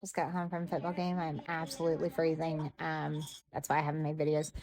Just got home from a football game. I'm absolutely freezing. That's why I haven't made videos.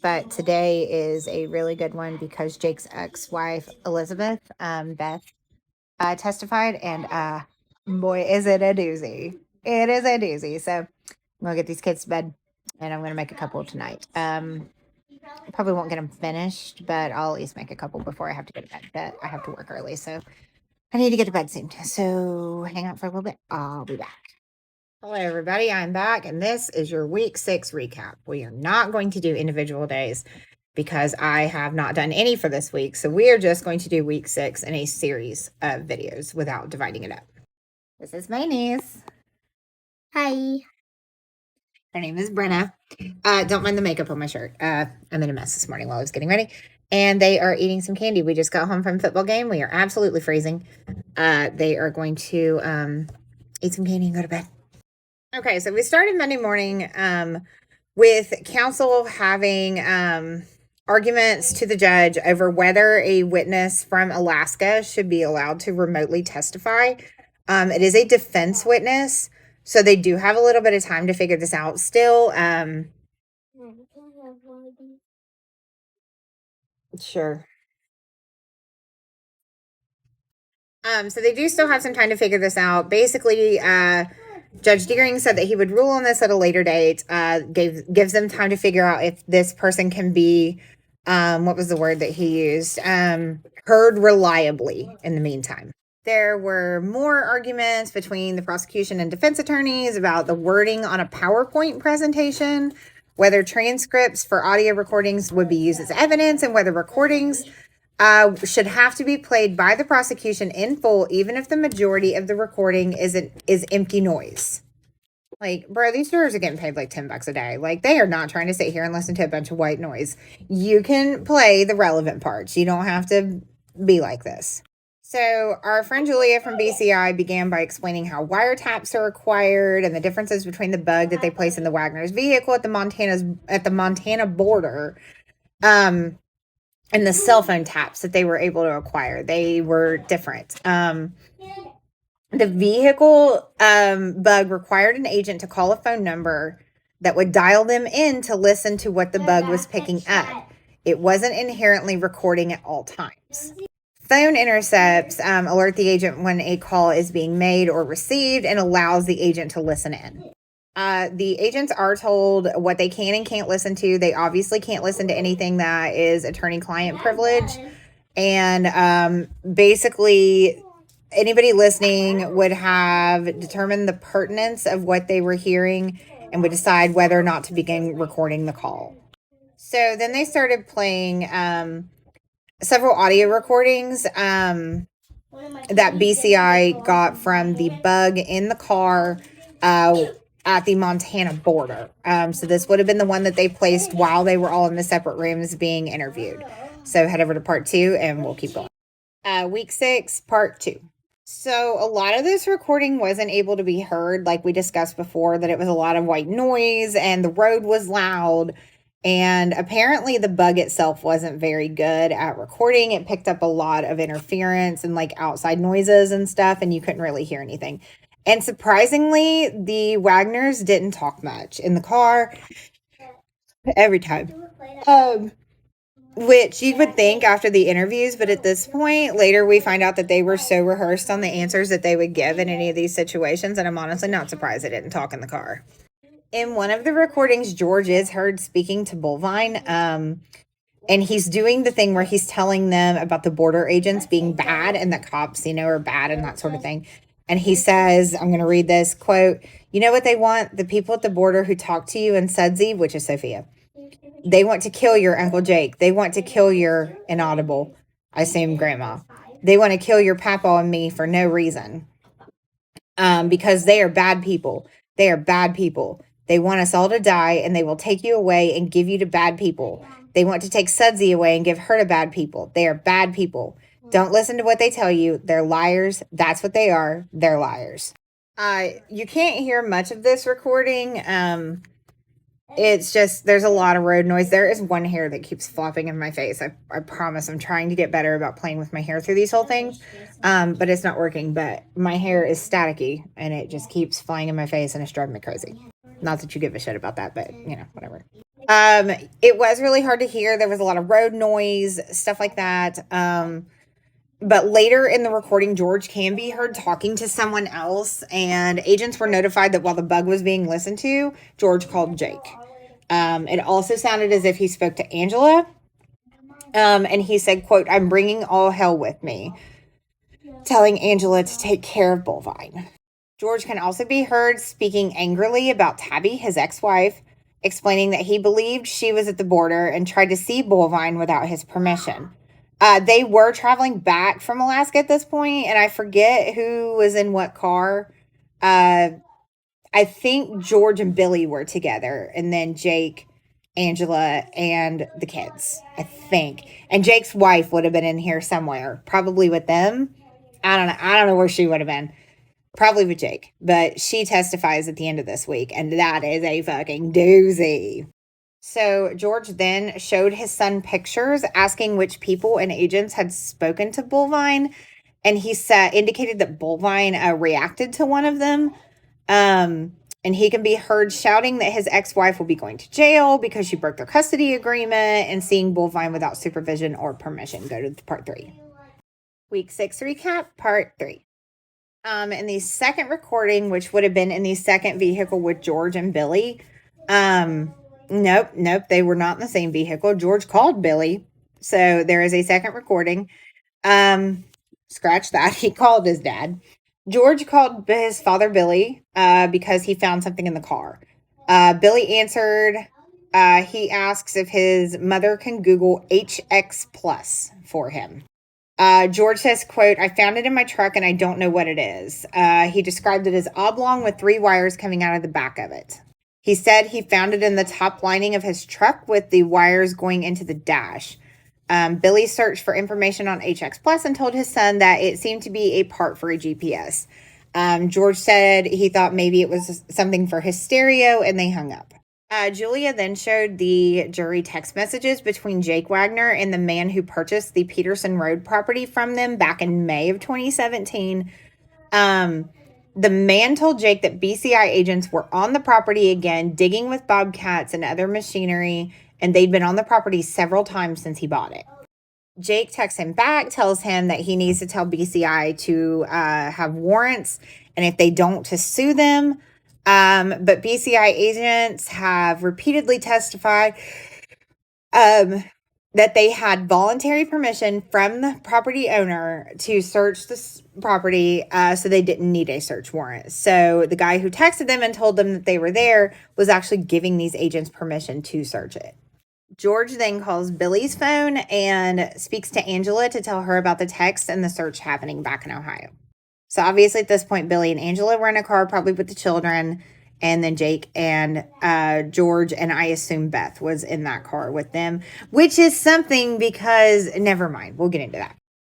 But today is a really good one because Jake's ex-wife, Elizabeth, Beth, testified, and boy, is it a doozy. It is a doozy. So I'm gonna get these kids to bed, and I'm gonna make a couple tonight. Probably won't get them finished, but I'll at least make a couple before I have to go to bed. But I have to work early, so I need to get to bed soon. So hang out for a little bit. I'll be back. Hello, everybody. I'm back, and this is your week 6 recap. We are not going to do individual days because I have not done any for this week. So we are just going to do week 6 in a series of videos without dividing it up. This is my niece. Hi. Her name is Brenna. Don't mind the makeup on my shirt. I'm in a mess this morning while I was getting ready. And they are eating some candy. We just got home from a football game. We are absolutely freezing. They are going to eat some candy and go to bed. Okay, so we started Monday morning with counsel having arguments to the judge over whether a witness from Alaska should be allowed to remotely testify. It is a defense witness, so they do have a little bit of time to figure this out still. Sure. So they do still have some time to figure this out. Basically, Judge Deering said that he would rule on this at a later date. Gives them time to figure out if this person can be, what was the word that he used? Heard reliably in the meantime. There were more arguments between the prosecution and defense attorneys about the wording on a PowerPoint presentation, whether transcripts for audio recordings would be used as evidence, and whether recordings should have to be played by the prosecution in full, even if the majority of the recording is empty noise. Like, bro, these jurors are getting paid like $10 a day. Like, they are not trying to sit here and listen to a bunch of white noise. You can play the relevant parts. You don't have to be like this. So our friend Julia from BCI began by explaining how wiretaps are acquired and the differences between the bug that they place in the Wagner's vehicle at the Montana border, and the cell phone taps that they were able to acquire. They were different. The vehicle bug required an agent to call a phone number that would dial them in to listen to what the bug was picking up. It wasn't inherently recording at all times. Phone intercepts alert the agent when a call is being made or received and allows the agent to listen in. The agents are told what they can and can't listen to. They obviously can't listen to anything that is attorney-client privilege. And basically, anybody listening would have determined the pertinence of what they were hearing and would decide whether or not to begin recording the call. So then they started playing several audio recordings that BCI got from the bug in the car at the Montana border. So this would have been the one that they placed while they were all in the separate rooms being interviewed. So head over to part 2 and we'll keep going. Week 6, part 2. So a lot of this recording wasn't able to be heard, like we discussed before, that it was a lot of white noise and the road was loud. And apparently the bug itself wasn't very good at recording. It picked up a lot of interference and like outside noises and stuff, and you couldn't really hear anything. And surprisingly, the Wagners didn't talk much in the car every time. Which you would think after the interviews, but at this point, later we find out that they were so rehearsed on the answers that they would give in any of these situations, and I'm honestly not surprised they didn't talk in the car. In one of the recordings, George is heard speaking to Bullvine, and he's doing the thing where he's telling them about the border agents being bad and that cops, are bad and that sort of thing. And he says, I'm going to read this quote, "You know what they want? The people at the border who talk to you in Sudsy," which is Sophia. "They want to kill your Uncle Jake. They want to kill your," inaudible, I assume grandma. "They want to kill your papa and me for no reason. Because they are bad people. They are bad people. They want us all to die, and they will take you away and give you to bad people. They want to take Sudsy away and give her to bad people. They are bad people. Don't listen to what they tell you. They're liars. That's what they are. They're liars." You can't hear much of this recording. It's just, there's a lot of road noise. There is one hair that keeps flopping in my face. I promise I'm trying to get better about playing with my hair through these whole things. But it's not working. But my hair is staticky and it just keeps flying in my face and it's driving me crazy. Not that you give a shit about that, but whatever. It was really hard to hear. There was a lot of road noise, stuff like that. But later in the recording, George can be heard talking to someone else, and agents were notified that while the bug was being listened to, George called Jake. It also sounded as if he spoke to Angela, and he said, quote, "I'm bringing all hell with me," telling Angela to take care of Bullvine. George can also be heard speaking angrily about Tabby, his ex-wife, explaining that he believed she was at the border and tried to see Bullvine without his permission. They were traveling back from Alaska at this point, and I forget who was in what car. I think George and Billy were together, and then Jake, Angela, and the kids, I think. And Jake's wife would have been in here somewhere, probably with them. I don't know. I don't know where she would have been. Probably with Jake, but she testifies at the end of this week, and that is a fucking doozy. So George then showed his son pictures asking which people and agents had spoken to Bullvine, and he indicated that Bullvine reacted to one of them. And he can be heard shouting that his ex-wife will be going to jail because she broke their custody agreement, and seeing Bullvine without supervision or permission. Go to part 3. Week 6 recap, part 3. In the second recording, which would have been in the second vehicle with George and Billy, nope, they were not in the same vehicle. George called Billy, so there is a second recording. Scratch that. He called his dad. George called his father, Billy, because he found something in the car. Billy answered. He asks if his mother can Google HX Plus for him. George says, quote, "I found it in my truck and I don't know what it is." He described it as oblong with 3 wires coming out of the back of it. He said he found it in the top lining of his truck with the wires going into the dash. Billy searched for information on HX Plus and told his son that it seemed to be a part for a GPS. George said he thought maybe it was something for his stereo, and they hung up. Julia then showed the jury text messages between Jake Wagner and the man who purchased the Peterson Road property from them back in May of 2017. The man told Jake that BCI agents were on the property again, digging with bobcats and other machinery, and they'd been on the property several times since he bought it. Jake texts him back, tells him that he needs to tell BCI to have warrants, and if they don't, to sue them. But BCI agents have repeatedly testified that they had voluntary permission from the property owner to search this property, so they didn't need a search warrant. So the guy who texted them and told them that they were there was actually giving these agents permission to search it. George then calls Billy's phone and speaks to Angela to tell her about the text and the search happening back in Ohio. So obviously at this point, Billy and Angela were in a car, probably with the children, and then Jake and George, and I assume Beth was in that car with them, which is something because, never mind, we'll get into that.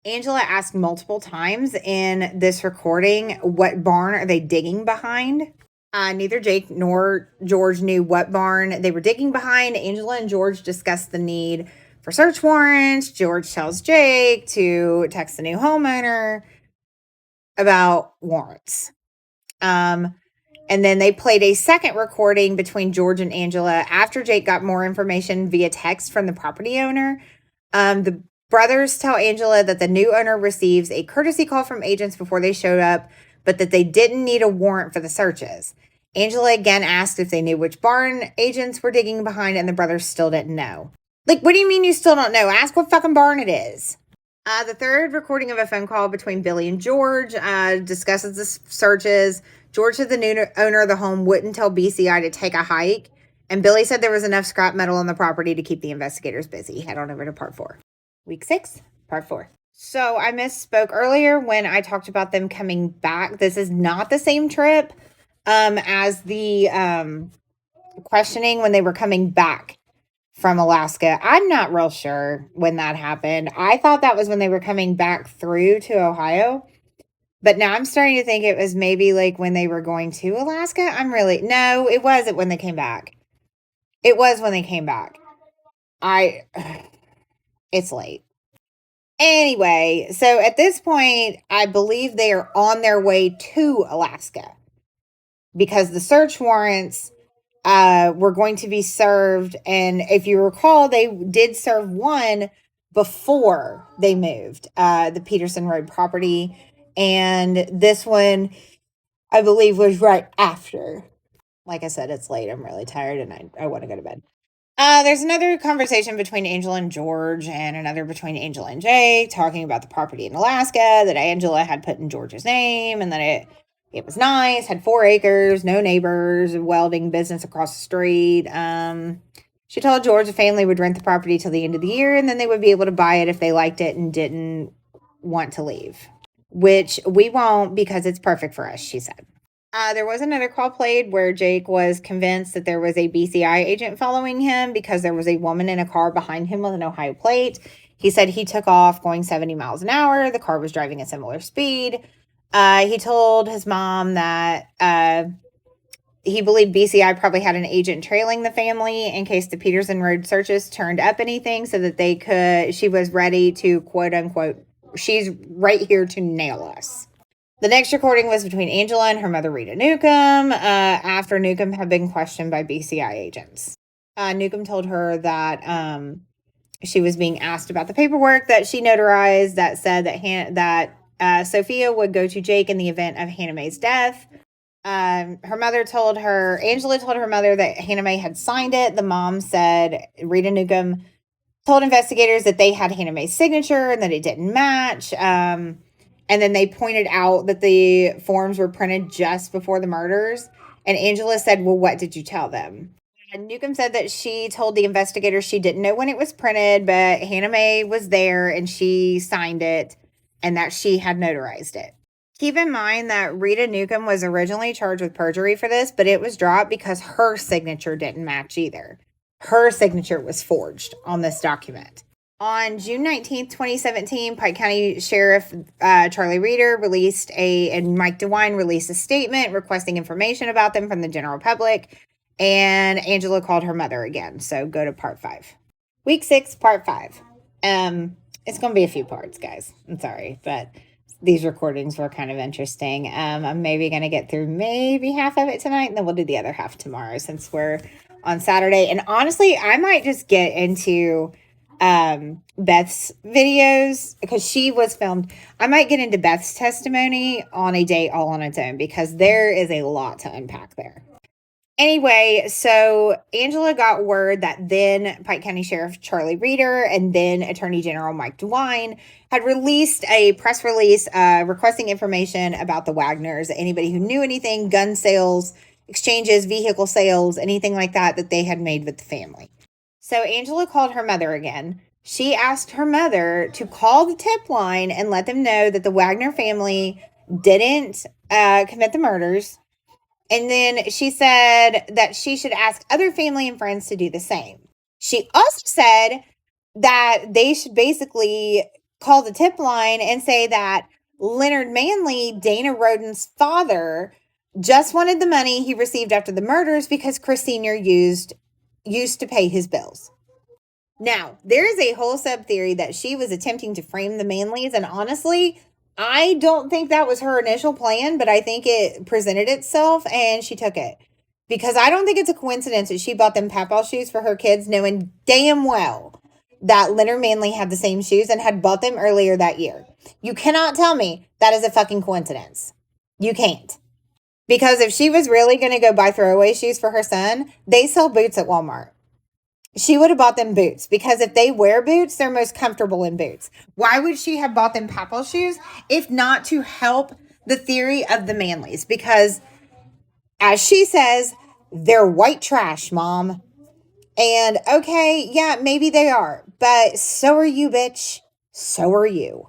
Angela asked multiple times in this recording, what barn are they digging behind? Neither Jake nor George knew what barn they were digging behind. Angela and George discussed the need for search warrants. George tells Jake to text the new homeowner about warrants. And then they played a second recording between George and Angela after Jake got more information via text from the property owner. The brothers tell Angela that the new owner receives a courtesy call from agents before they showed up, but that they didn't need a warrant for the searches. Angela again asked if they knew which barn agents were digging behind, and the brothers still didn't know. Like, what do you mean you still don't know? Ask what fucking barn it is. The third recording of a phone call between Billy and George discusses the searches. George said the new owner of the home wouldn't tell BCI to take a hike, and Billy said there was enough scrap metal on the property to keep the investigators busy. Head on over to part 4. Week 6, part 4. So I misspoke earlier when I talked about them coming back. This is not the same trip as the questioning when they were coming back from Alaska. I'm not real sure when that happened. I thought that was when they were coming back through to Ohio. But now I'm starting to think it was maybe like when they were going to Alaska. No, it wasn't when they came back. It was when they came back. It's late. Anyway, so at this point, I believe they are on their way to Alaska because the search warrants were going to be served. And if you recall, they did serve one before they moved the Peterson Road property. And this one, I believe, was right after. Like I said, it's late. I'm really tired and I want to go to bed. There's another conversation between Angela and George, and another between Angela and Jay, talking about the property in Alaska that Angela had put in George's name, and that it was nice, had 4 acres, no neighbors, welding business across the street. She told George the family would rent the property till the end of the year, and then they would be able to buy it if they liked it and didn't want to leave, which we won't because it's perfect for us, she said. There was another call played where Jake was convinced that there was a BCI agent following him because there was a woman in a car behind him with an Ohio plate. He said he took off going 70 miles an hour. The car was driving at similar speed. He told his mom that he believed BCI probably had an agent trailing the family in case the Peterson Road searches turned up anything so that she was ready to quote unquote, she's right here to nail us. The next recording was between Angela and her mother, Rita Newcomb, after Newcomb had been questioned by BCI agents. Newcomb told her that she was being asked about the paperwork that she notarized that said that Sophia would go to Jake in the event of Hannah Mae's death. Angela told her mother that Hannah Mae had signed it. The mom said Rita Newcomb told investigators that they had Hannah Mae's signature and that it didn't match. And then they pointed out that the forms were printed just before the murders. And Angela said, well, what did you tell them? And Newcomb said that she told the investigators she didn't know when it was printed, but Hannah Mae was there and she signed it and that she had notarized it. Keep in mind that Rita Newcomb was originally charged with perjury for this, but it was dropped because her signature didn't match either. Her signature was forged on this document. On June 19th, 2017, Pike County Sheriff Charlie Reeder and Mike DeWine released a statement requesting information about them from the general public. And Angela called her mother again. So go to part 5. Week 6, part 5. It's going to be a few parts, guys. I'm sorry, but these recordings were kind of interesting. I'm maybe going to get through maybe half of it tonight, and then we'll do the other half tomorrow since we're on Saturday. And honestly, I might just get into Beth's videos because she was filmed. I might get into Beth's testimony on a day all on its own because there is a lot to unpack there. Anyway, so Angela got word that then Pike County Sheriff Charlie Reeder and then Attorney General Mike DeWine had released a press release requesting information about the Wagners, anybody who knew anything, gun sales, exchanges, vehicle sales, anything like that they had made with the family. So Angela called her mother again. She asked her mother to call the tip line and let them know that the Wagner family didn't commit the murders. And then she said that she should ask other family and friends to do the same. She also said that they should basically call the tip line and say that Leonard Manley, Dana Roden's father, just wanted the money he received after the murders because Chris Sr. used to pay his bills. Now, there is a whole sub theory that she was attempting to frame the Manleys, and honestly, I don't think that was her initial plan, but I think it presented itself and she took it. Because I don't think it's a coincidence that she bought them Papaw shoes for her kids, knowing damn well that Leonard Manley had the same shoes and had bought them earlier that year. You cannot tell me that is a fucking coincidence. You can't. Because if she was really going to go buy throwaway shoes for her son, they sell boots at Walmart. She would have bought them boots because if they wear boots, they're most comfortable in boots. Why would she have bought them Papaw shoes if not to help the theory of the Manleys? Because as she says, they're white trash, Mom. And okay, yeah, maybe they are, but so are you, bitch. So are you.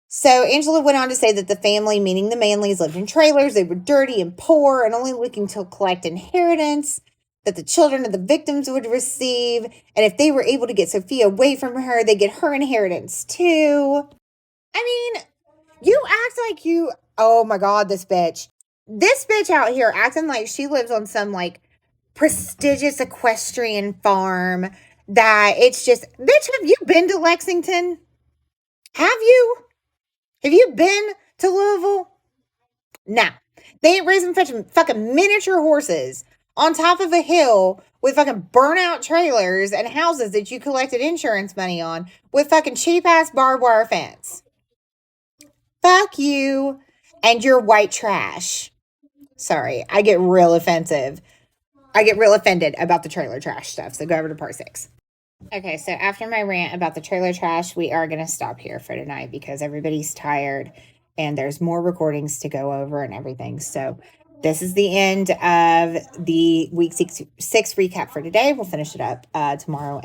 So Angela went on to say that the family, meaning the Manleys, lived in trailers. They were dirty and poor and only looking to collect inheritance that the children of the victims would receive. And if they were able to get Sophia away from her, they'd get her inheritance too. I mean, you act like oh my God, this bitch out here acting like she lives on some like prestigious equestrian farm that it's just, bitch, have you been to Lexington? Have you? Have you been to Louisville? Nah. They ain't raising fucking miniature horses on top of a hill with fucking burnout trailers and houses that you collected insurance money on with fucking cheap ass barbed wire fence. Fuck you and your white trash. Sorry, I get real offensive. I get real offended about the trailer trash stuff. So go over to part 6. Okay, so after my rant about the trailer trash, we are going to stop here for tonight because everybody's tired and there's more recordings to go over and everything. So this is the end of the week 6 recap for today. We'll finish it up tomorrow.